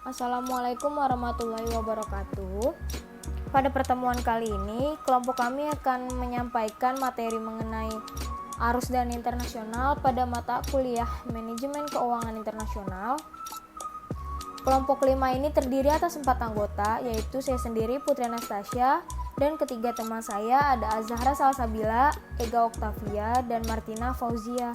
Assalamualaikum warahmatullahi wabarakatuh. Pada pertemuan kali ini, kelompok kami akan menyampaikan materi mengenai arus dana internasional pada mata kuliah Manajemen Keuangan Internasional. Kelompok 5 ini terdiri atas 4 anggota, yaitu saya sendiri Putri Anastasia, dan ketiga teman saya ada Azahra Salsabila, Ega Oktavia, dan Martina Fauzia.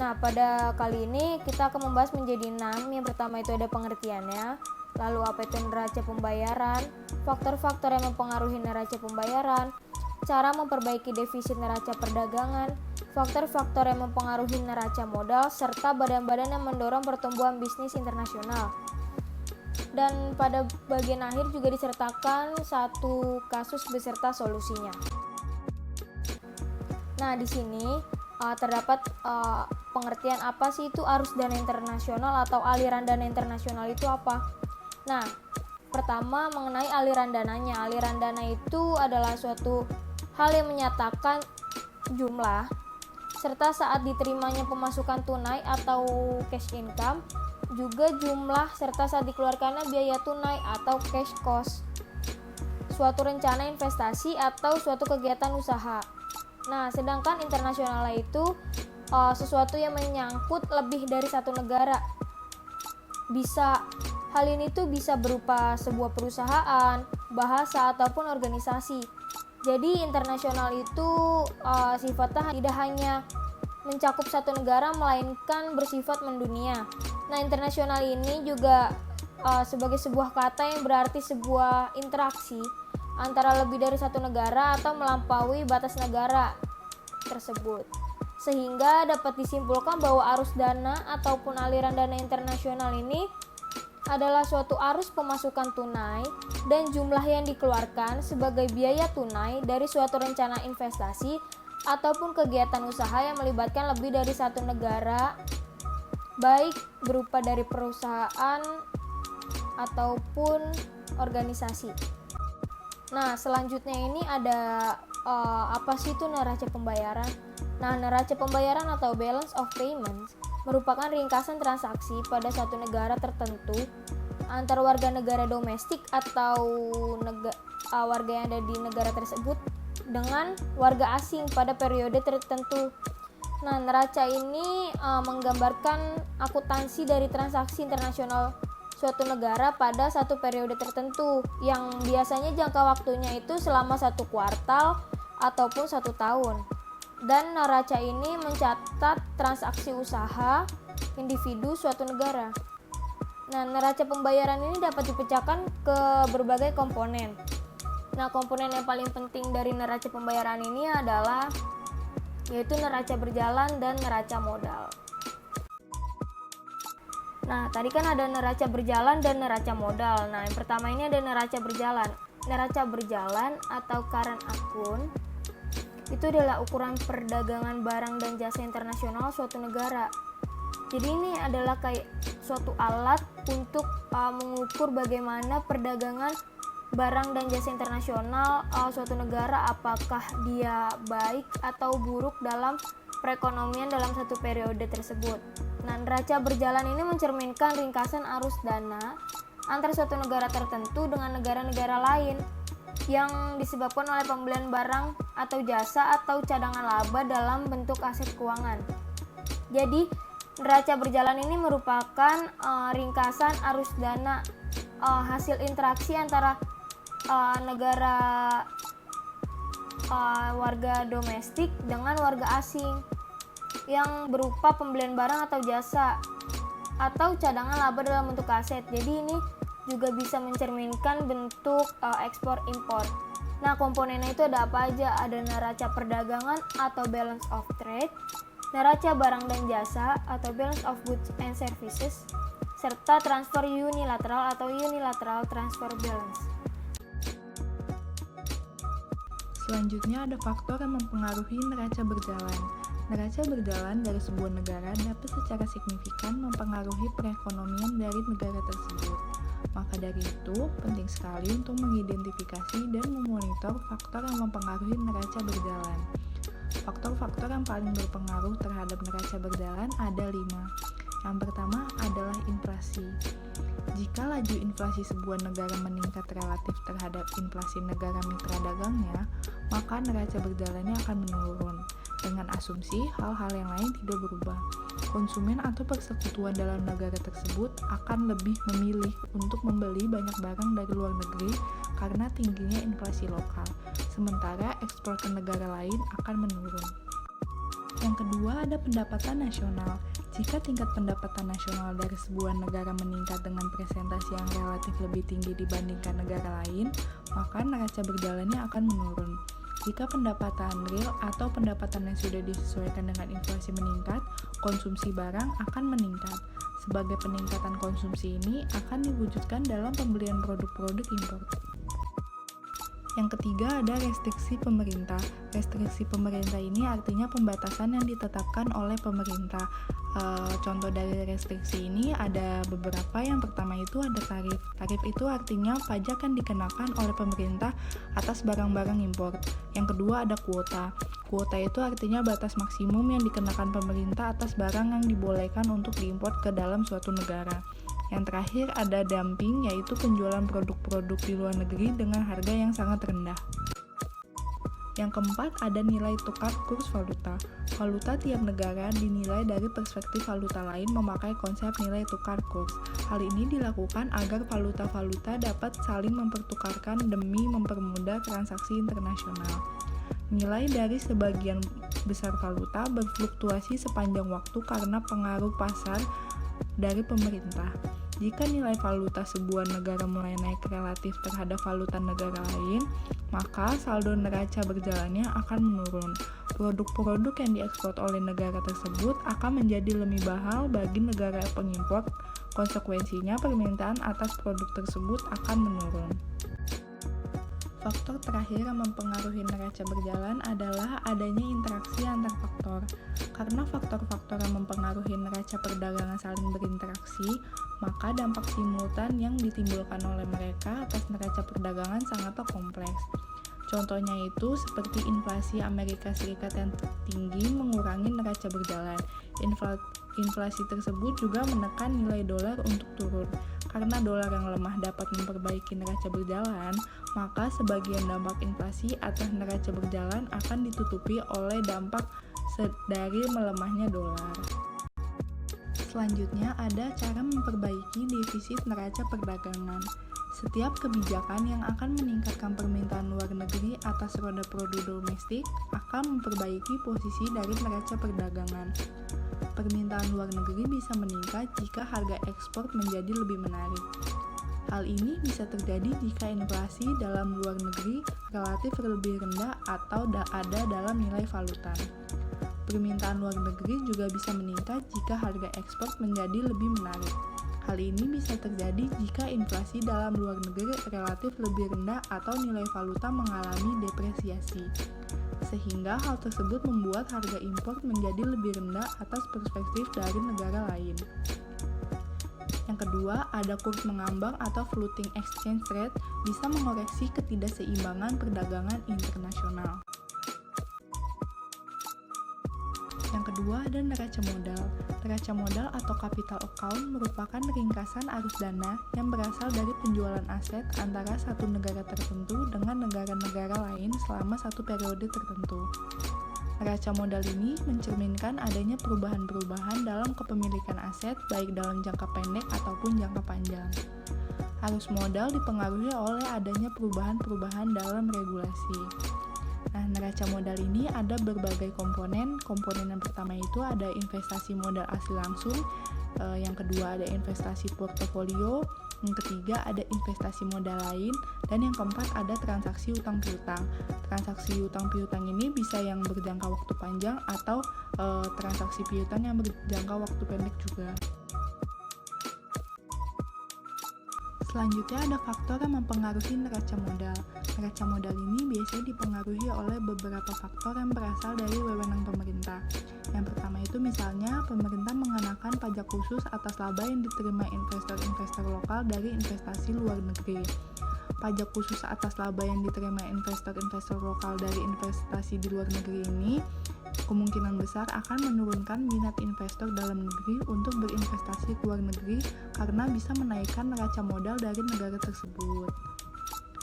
Nah, pada kali ini kita akan membahas menjadi 6. Yang pertama itu ada pengertiannya, lalu apa itu neraca pembayaran, faktor-faktor yang mempengaruhi neraca pembayaran, cara memperbaiki defisit neraca perdagangan, faktor-faktor yang mempengaruhi neraca modal, serta badan-badan yang mendorong pertumbuhan bisnis internasional. Dan pada bagian akhir juga disertakan satu kasus beserta solusinya. Nah, di sini terdapat pengertian apa sih itu arus dana internasional atau aliran dana internasional itu apa. Nah, pertama mengenai aliran dananya. Aliran dana itu adalah suatu hal yang menyatakan jumlah serta saat diterimanya pemasukan tunai atau cash income, juga jumlah serta saat dikeluarkannya biaya tunai atau cash cost, suatu rencana investasi atau suatu kegiatan usaha. Nah, sedangkan internasional itu sesuatu yang menyangkut lebih dari satu negara. Hal ini tuh bisa berupa sebuah perusahaan, bahasa ataupun organisasi. Jadi internasional itu sifatnya tidak hanya mencakup satu negara, melainkan bersifat mendunia. Nah, internasional ini juga sebagai sebuah kata yang berarti sebuah interaksi antara lebih dari satu negara atau melampaui batas negara tersebut, sehingga dapat disimpulkan bahwa arus dana ataupun aliran dana internasional ini adalah suatu arus pemasukan tunai dan jumlah yang dikeluarkan sebagai biaya tunai dari suatu rencana investasi ataupun kegiatan usaha yang melibatkan lebih dari satu negara, baik berupa dari perusahaan ataupun organisasi. Nah, selanjutnya ini ada apa sih itu neraca pembayaran? Nah, neraca pembayaran atau balance of payments merupakan ringkasan transaksi pada satu negara tertentu antara warga negara domestik atau warga yang ada di negara tersebut dengan warga asing pada periode tertentu. Nah, neraca ini menggambarkan akuntansi dari transaksi internasional suatu negara pada satu periode tertentu yang biasanya jangka waktunya itu selama 1 kuartal ataupun 1 tahun. Dan neraca ini mencatat transaksi usaha individu suatu negara. Nah, neraca pembayaran ini dapat dipecahkan ke berbagai komponen. Nah, komponen yang paling penting dari neraca pembayaran ini adalah yaitu neraca berjalan dan neraca modal. Nah, tadi kan ada neraca berjalan dan neraca modal. Nah, yang pertama ini ada neraca berjalan. Neraca berjalan atau current account itu adalah ukuran perdagangan barang dan jasa internasional suatu negara. Jadi ini adalah kayak suatu alat untuk mengukur bagaimana perdagangan barang dan jasa internasional suatu negara, apakah dia baik atau buruk dalam perekonomian dalam satu periode tersebut. Nah, neraca berjalan ini mencerminkan ringkasan arus dana antara suatu negara tertentu dengan negara-negara lain yang disebabkan oleh pembelian barang atau jasa atau cadangan laba dalam bentuk aset keuangan. Jadi, neraca berjalan ini merupakan ringkasan arus dana hasil interaksi antara negara warga domestik dengan warga asing yang berupa pembelian barang atau jasa atau cadangan laba dalam bentuk aset. Jadi ini juga bisa mencerminkan bentuk ekspor impor. Nah, komponennya itu ada apa aja? Ada neraca perdagangan atau balance of trade, neraca barang dan jasa atau balance of goods and services, serta transfer unilateral atau unilateral transfer balance. Selanjutnya ada faktor yang mempengaruhi neraca berjalan. Neraca berjalan dari sebuah negara dapat secara signifikan mempengaruhi perekonomian dari negara tersebut. Maka dari itu, penting sekali untuk mengidentifikasi dan memonitor faktor yang mempengaruhi neraca berjalan. Faktor-faktor yang paling berpengaruh terhadap neraca berjalan ada 5. Yang inflasi. Jika laju inflasi sebuah negara meningkat relatif terhadap inflasi negara mitra dagangnya, maka neraca berjalannya akan menurun. Dengan asumsi hal-hal yang lain tidak berubah, konsumen atau persekutuan dalam negara tersebut akan lebih memilih untuk membeli banyak barang dari luar negeri karena tingginya inflasi lokal, sementara ekspor ke negara lain akan menurun. Yang kedua, ada pendapatan nasional. Jika tingkat pendapatan nasional dari sebuah negara meningkat dengan presentasi yang relatif lebih tinggi dibandingkan negara lain, maka neraca berjalannya akan menurun. Jika pendapatan real atau pendapatan yang sudah disesuaikan dengan inflasi meningkat, konsumsi barang akan meningkat. Sebagai peningkatan konsumsi ini akan diwujudkan dalam pembelian produk-produk impor. Yang ketiga, ada restriksi pemerintah. Restriksi pemerintah ini artinya pembatasan yang ditetapkan oleh pemerintah. Contoh dari restriksi ini ada beberapa. Yang pertama itu ada tarif. Tarif itu artinya pajak yang dikenakan oleh pemerintah atas barang-barang impor. Yang kedua ada kuota. Kuota itu artinya batas maksimum yang dikenakan pemerintah atas barang yang dibolehkan untuk diimpor ke dalam suatu negara. Yang terakhir ada dumping, yaitu penjualan produk-produk di luar negeri dengan harga yang sangat rendah. Yang keempat ada nilai tukar kurs valuta. Valuta tiap negara dinilai dari perspektif valuta lain memakai konsep nilai tukar kurs. Hal ini dilakukan agar valuta-valuta dapat saling mempertukarkan demi mempermudah transaksi internasional. Nilai dari sebagian besar valuta berfluktuasi sepanjang waktu karena pengaruh pasar dari pemerintah. Jika nilai valuta sebuah negara mulai naik relatif terhadap valuta negara lain, maka saldo neraca berjalannya akan menurun. Produk-produk yang diekspor oleh negara tersebut akan menjadi lebih mahal bagi negara pengimpor. Konsekuensinya, permintaan atas produk tersebut akan menurun. Faktor terakhir yang mempengaruhi neraca berjalan adalah adanya interaksi antar faktor. Karena faktor-faktor yang mempengaruhi neraca perdagangan saling berinteraksi, maka dampak simultan yang ditimbulkan oleh mereka atas neraca perdagangan sangatlah kompleks. Contohnya itu seperti inflasi Amerika Serikat yang tinggi mengurangi neraca berjalan. Inflasi tersebut juga menekan nilai dolar untuk turun. Karena dolar yang lemah dapat memperbaiki neraca berjalan, maka sebagian dampak inflasi atas neraca berjalan akan ditutupi oleh dampak dari melemahnya dolar. Selanjutnya ada cara memperbaiki defisit neraca perdagangan. Setiap kebijakan yang akan meningkatkan permintaan luar negeri atas roda produk domestik akan memperbaiki posisi dari neraca perdagangan. Permintaan luar negeri bisa meningkat jika harga ekspor menjadi lebih menarik. Hal ini bisa terjadi jika inflasi dalam luar negeri relatif lebih rendah atau ada dalam nilai valuta. Permintaan luar negeri juga bisa meningkat jika harga ekspor menjadi lebih menarik. Hal ini bisa terjadi jika inflasi dalam luar negeri relatif lebih rendah atau nilai valuta mengalami depresiasi. Sehingga hal tersebut membuat harga impor menjadi lebih rendah atas perspektif dari negara lain. Yang kedua, ada kurs mengambang atau floating exchange rate bisa mengoreksi ketidakseimbangan perdagangan internasional. Yang kedua ada neraca modal. Neraca modal atau capital account merupakan ringkasan arus dana yang berasal dari penjualan aset antara satu negara tertentu dengan negara-negara lain selama satu periode tertentu. Neraca modal ini mencerminkan adanya perubahan-perubahan dalam kepemilikan aset baik dalam jangka pendek ataupun jangka panjang. Arus modal dipengaruhi oleh adanya perubahan-perubahan dalam regulasi. Nah, neraca modal ini ada berbagai komponen. Komponen yang pertama itu ada investasi modal asli langsung, yang kedua ada investasi portofolio, yang ketiga ada investasi modal lain, dan yang keempat ada transaksi utang piutang. Transaksi utang piutang ini bisa yang berjangka waktu panjang atau transaksi piutang yang berjangka waktu pendek juga. Selanjutnya ada faktor yang mempengaruhi neraca modal. Neraca modal ini biasanya dipengaruhi oleh beberapa faktor yang berasal dari wewenang pemerintah. Yang pertama itu misalnya pemerintah mengenakan pajak khusus atas laba yang diterima investor-investor lokal dari investasi luar negeri. pajak khusus atas laba yang diterima investor-investor lokal dari investasi di luar negeri ini kemungkinan besar akan menurunkan minat investor dalam negeri untuk berinvestasi ke luar negeri karena bisa menaikkan neraca modal dari negara tersebut.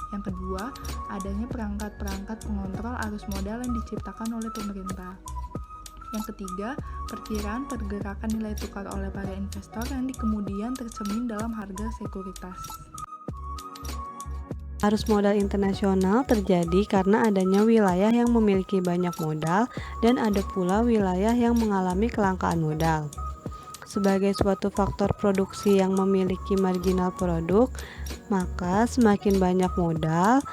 Yang kedua, adanya perangkat-perangkat pengontrol arus modal yang diciptakan oleh pemerintah. Yang ketiga, perkiraan pergerakan nilai tukar oleh para investor yang kemudian tercermin dalam harga sekuritas. Arus modal internasional terjadi karena adanya wilayah yang memiliki banyak modal dan ada pula wilayah yang mengalami kelangkaan modal. Sebagai suatu faktor produksi yang memiliki marginal produk, maka semakin banyak modal,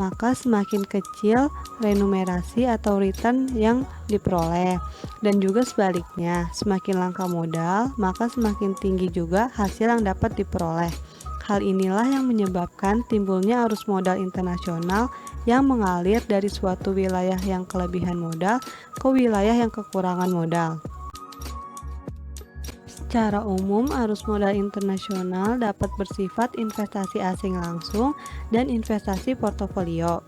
maka semakin kecil remunerasi atau return yang diperoleh. Dan juga sebaliknya, semakin langka modal, maka semakin tinggi juga hasil yang dapat diperoleh. Hal inilah yang menyebabkan timbulnya arus modal internasional yang mengalir dari suatu wilayah yang kelebihan modal ke wilayah yang kekurangan modal. Secara umum, arus modal internasional dapat bersifat investasi asing langsung dan investasi portofolio.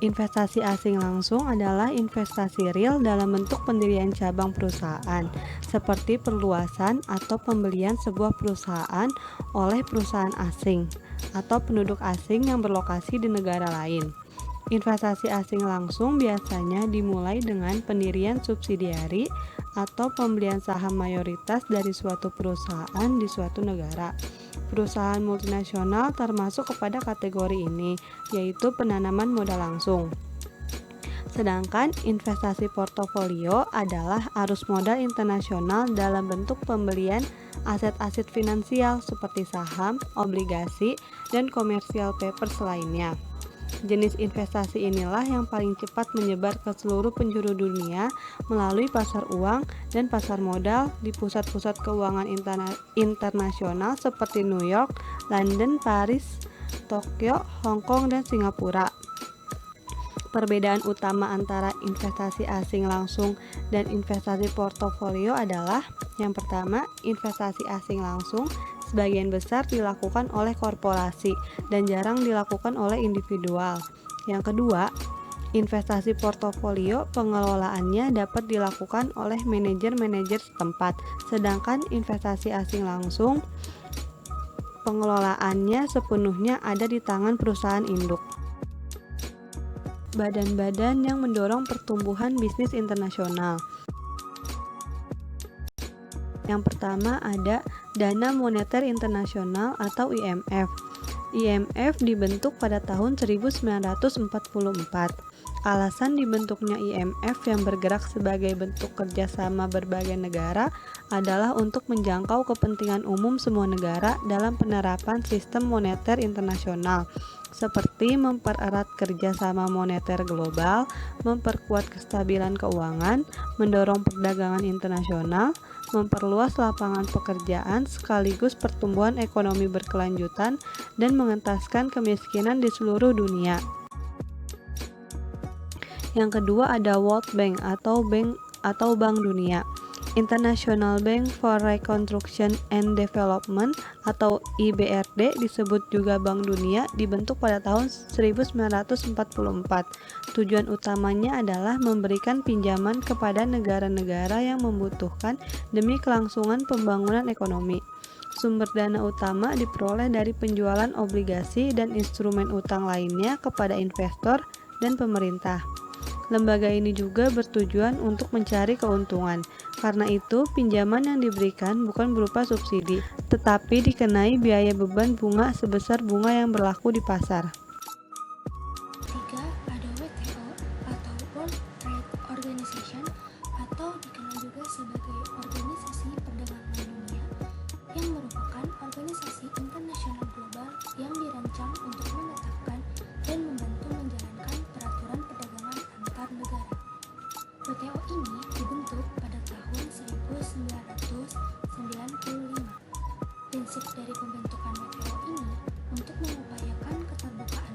Investasi asing langsung adalah investasi real dalam bentuk pendirian cabang perusahaan, seperti perluasan atau pembelian sebuah perusahaan oleh perusahaan asing atau penduduk asing yang berlokasi di negara lain. Investasi asing langsung biasanya dimulai dengan pendirian subsidiari atau pembelian saham mayoritas dari suatu perusahaan di suatu negara. Perusahaan multinasional termasuk kepada kategori ini, yaitu penanaman modal langsung. Sedangkan investasi portofolio adalah arus modal internasional dalam bentuk pembelian aset-aset finansial seperti saham, obligasi, dan commercial papers lainnya. Jenis investasi inilah yang paling cepat menyebar ke seluruh penjuru dunia melalui pasar uang dan pasar modal di pusat-pusat keuangan internasional seperti New York, London, Paris, Tokyo, Hong Kong, dan Singapura. Perbedaan utama antara investasi asing langsung dan investasi portofolio adalah: yang pertama, investasi asing langsung sebagian besar dilakukan oleh korporasi dan jarang dilakukan oleh individual. Yang kedua, investasi portofolio pengelolaannya dapat dilakukan oleh manajer-manajer setempat, sedangkan investasi asing langsung pengelolaannya sepenuhnya ada di tangan perusahaan induk. Badan-badan yang mendorong pertumbuhan bisnis internasional. Yang pertama ada Dana Moneter Internasional atau IMF. IMF dibentuk pada tahun 1944. Alasan dibentuknya IMF yang bergerak sebagai bentuk kerjasama berbagai negara adalah untuk menjangkau kepentingan umum semua negara dalam penerapan sistem moneter internasional, seperti mempererat kerjasama moneter global, memperkuat kestabilan keuangan, mendorong perdagangan internasional, memperluas lapangan pekerjaan sekaligus pertumbuhan ekonomi berkelanjutan, dan mengentaskan kemiskinan di seluruh dunia. Yang kedua ada World Bank atau Bank Dunia. International Bank for Reconstruction and Development atau IBRD, disebut juga Bank Dunia, dibentuk pada tahun 1944. Tujuan utamanya adalah memberikan pinjaman kepada negara-negara yang membutuhkan demi kelangsungan pembangunan ekonomi. Sumber dana utama diperoleh dari penjualan obligasi dan instrumen utang lainnya kepada investor dan pemerintah. Lembaga ini juga bertujuan untuk mencari keuntungan. Karena itu, pinjaman yang diberikan bukan berupa subsidi, tetapi dikenai biaya beban bunga sebesar bunga yang berlaku di pasar. Ketiga, ada WTO atau World Trade Organization atau dikenal juga sebagai Organisasi Perdagangan Dunia, yang merupakan organisasi internasional global yang dirancang untuk menetapkan dan membantu menjalankan peraturan perdagangan antar negara. WTO ini dibentuk pada tahun 1995. Prinsip dari pembentukan WTO ini untuk mengupayakan keterbukaan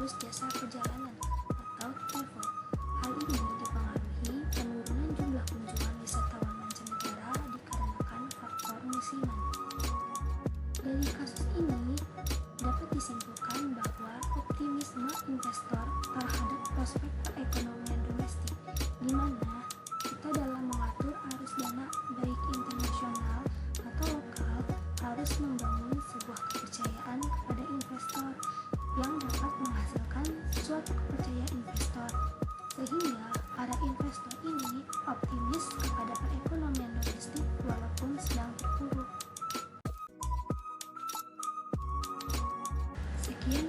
arus jasa perjalanan atau travel. Hal ini dipengaruhi penurunan jumlah kunjungan wisatawan mancanegara dikarenakan faktor musiman. Dari kasus ini dapat disimpulkan bahwa optimisme investor terhadap prospek perekonomian domestik, di mana kita dalam mengatur arus dana baik internasional atau lokal harus membangun sebuah kepercayaan kepada investor yang dapat menghasilkan suatu kepercayaan investor, sehingga para investor ini optimis kepada perekonomian domestik walaupun sedang terpuruk. Sekian